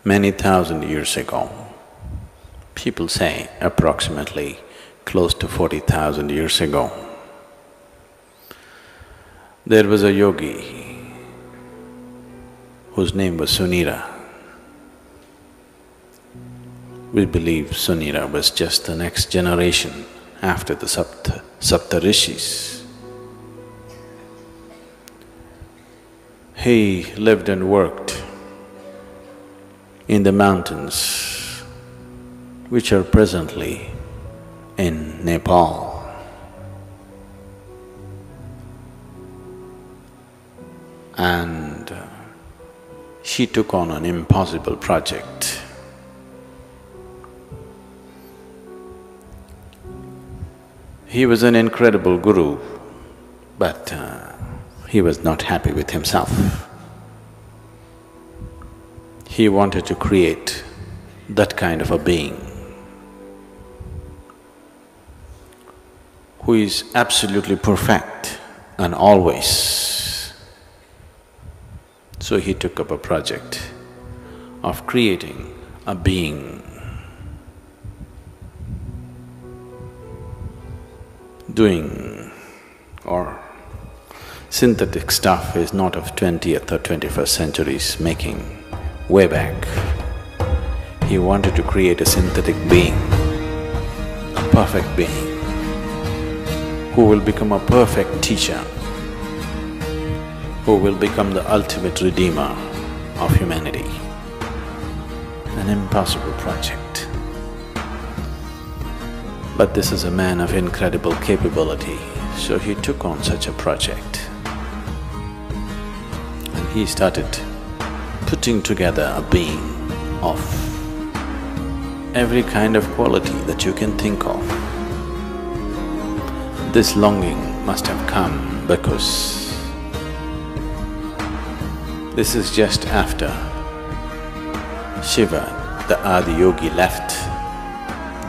Many thousand years ago, people say approximately close to 40,000 years ago, there was a yogi whose name was Sunira. We believe Sunira was just the next generation after the Sapta Rishis. He lived and worked in the mountains which are presently in Nepal. And she took on an impossible project. He was an incredible guru, but he was not happy with himself. He wanted to create that kind of a being who is absolutely perfect and always. So he took up a project of creating a being doing or synthetic stuff is not of 20th or 21st centuries making. Way back, he wanted to create a synthetic being, a perfect being, who will become a perfect teacher, who will become the ultimate redeemer of humanity. An impossible project. But this is a man of incredible capability, so he took on such a project. And he started putting together a being of every kind of quality that you can think of. This longing must have come because this is just after Shiva, the Adi Yogi, left.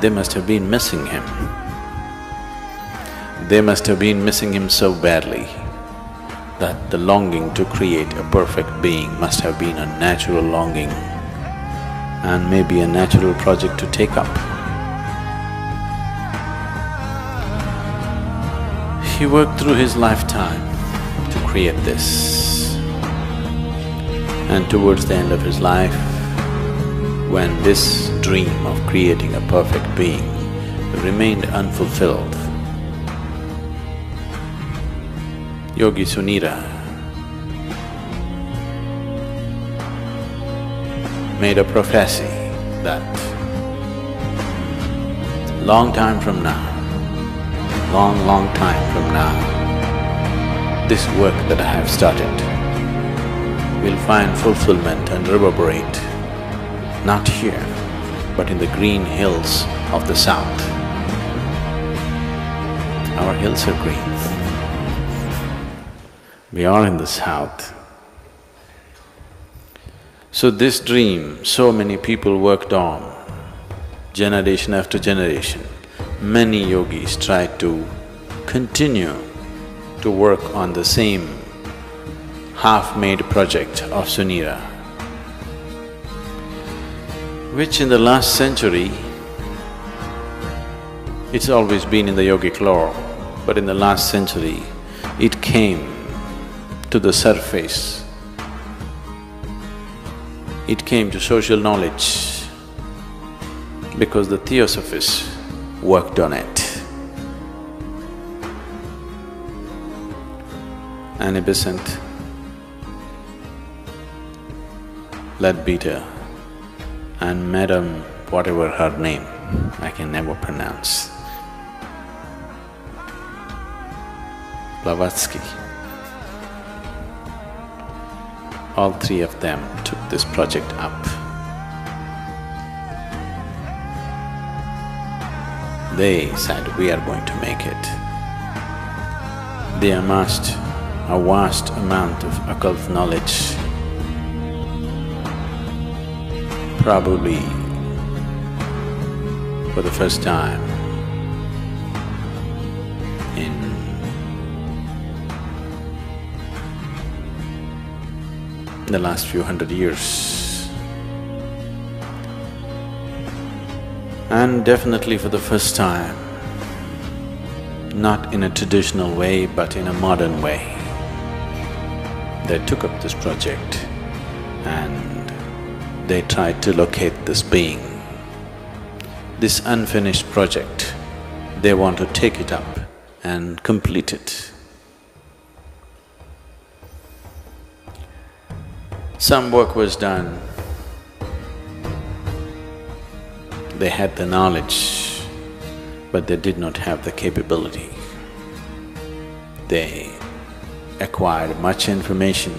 They must have been missing him. They must have been missing him so badly that the longing to create a perfect being must have been a natural longing and maybe a natural project to take up. He worked through his lifetime to create this. And towards the end of his life, when this dream of creating a perfect being remained unfulfilled, Yogi Sunira made a prophecy that long time from now, long time from now, this work that I have started will find fulfillment and reverberate, not here, but in the green hills of the south. Our hills are green. We are in the south. So this dream, so many people worked on, generation after generation. Many yogis tried to continue to work on the same half-made project of Sunira, which in the last century, it's always been in the yogic lore, but in the last century, it came to the surface. It came to social knowledge because the Theosophists worked on it. Annie Besant, Leadbeater, and Madam whatever her name, I can never pronounce, Blavatsky. All three of them took this project up. They said, we are going to make it. They amassed a vast amount of occult knowledge, probably for the first time in the last few hundred years. And definitely for the first time, not in a traditional way but in a modern way, they took up this project and they tried to locate this being. This unfinished project, they want to take it up and complete it. Some work was done. They had the knowledge, but they did not have the capability. They acquired much information,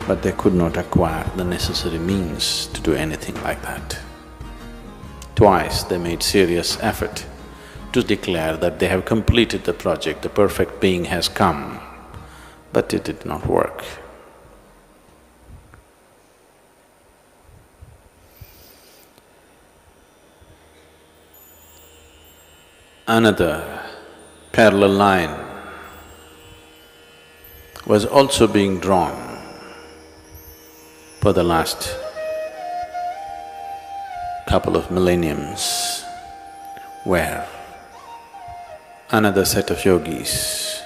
but they could not acquire the necessary means to do anything like that. Twice they made serious effort to declare that they have completed the project, the perfect being has come, but it did not work. Another parallel line was also being drawn for the last couple of millenniums, where another set of yogis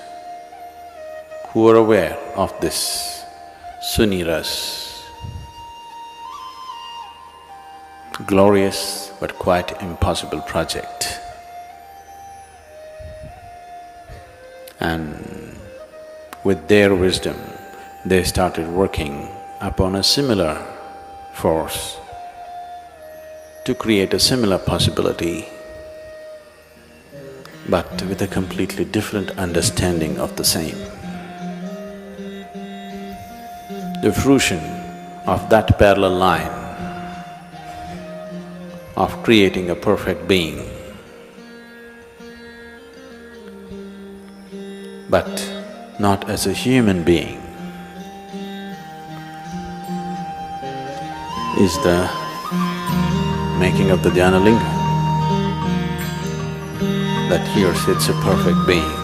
who were aware of this Sunira's glorious but quite impossible project, and with their wisdom, they started working upon a similar force to create a similar possibility, but with a completely different understanding of the same. The fruition of that parallel line of creating a perfect being, but not as a human being, is the making of the Dhyanalinga. That here sits a perfect being,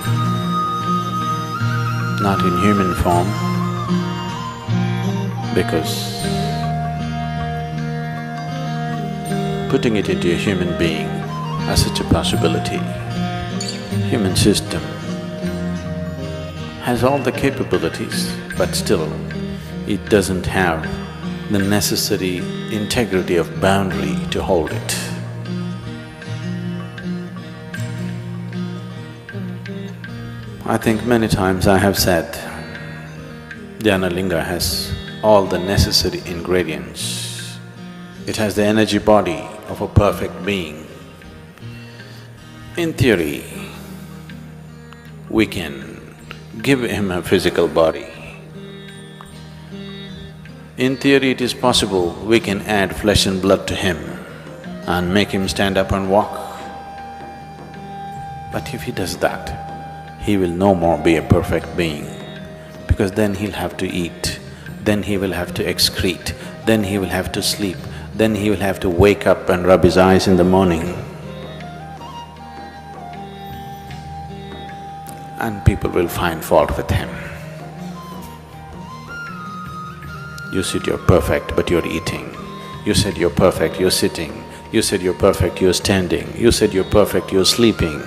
not in human form, because putting it into a human being has such a possibility. Human system has all the capabilities, but still it doesn't have the necessary integrity of boundary to hold it. I think many times I have said, Dhyanalinga has all the necessary ingredients. It has the energy body of a perfect being. In theory, we can give him a physical body. In theory, it is possible we can add flesh and blood to him and make him stand up and walk. But if he does that, he will no more be a perfect being, because then he'll have to eat, then he will have to excrete, then he will have to sleep, then he will have to wake up and rub his eyes in the morning. And people will find fault with him. You said you're perfect, but you're eating. You said you're perfect, you're sitting. You said you're perfect, you're standing. You said you're perfect, you're sleeping.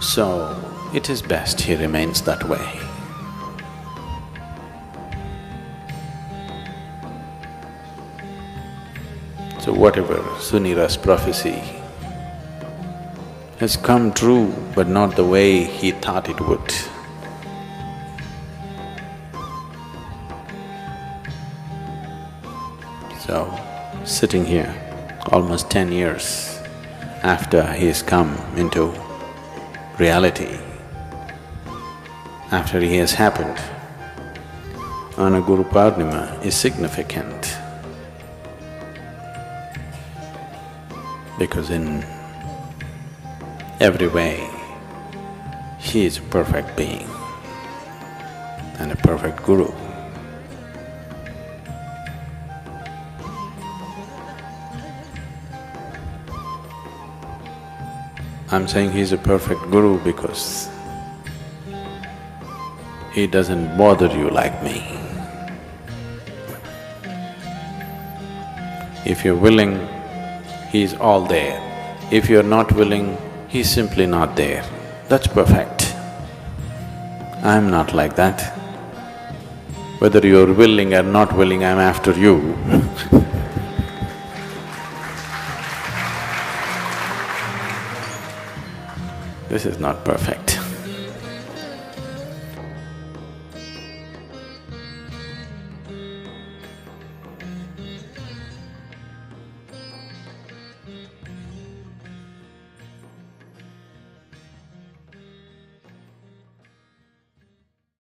So, it is best he remains that way. So whatever Sunira's prophecy has come true, but not the way he thought it would. So, sitting here almost 10 years after he's come into reality, after he has happened, on a Guru Purnima is significant, because in every way, he is a perfect being and a perfect Guru. I'm saying he's a perfect Guru because he doesn't bother you like me. If you're willing He's all there. If you're not willing, He's simply not there. That's perfect. I'm not like that. Whether you're willing or not willing, I'm after you. This is not perfect.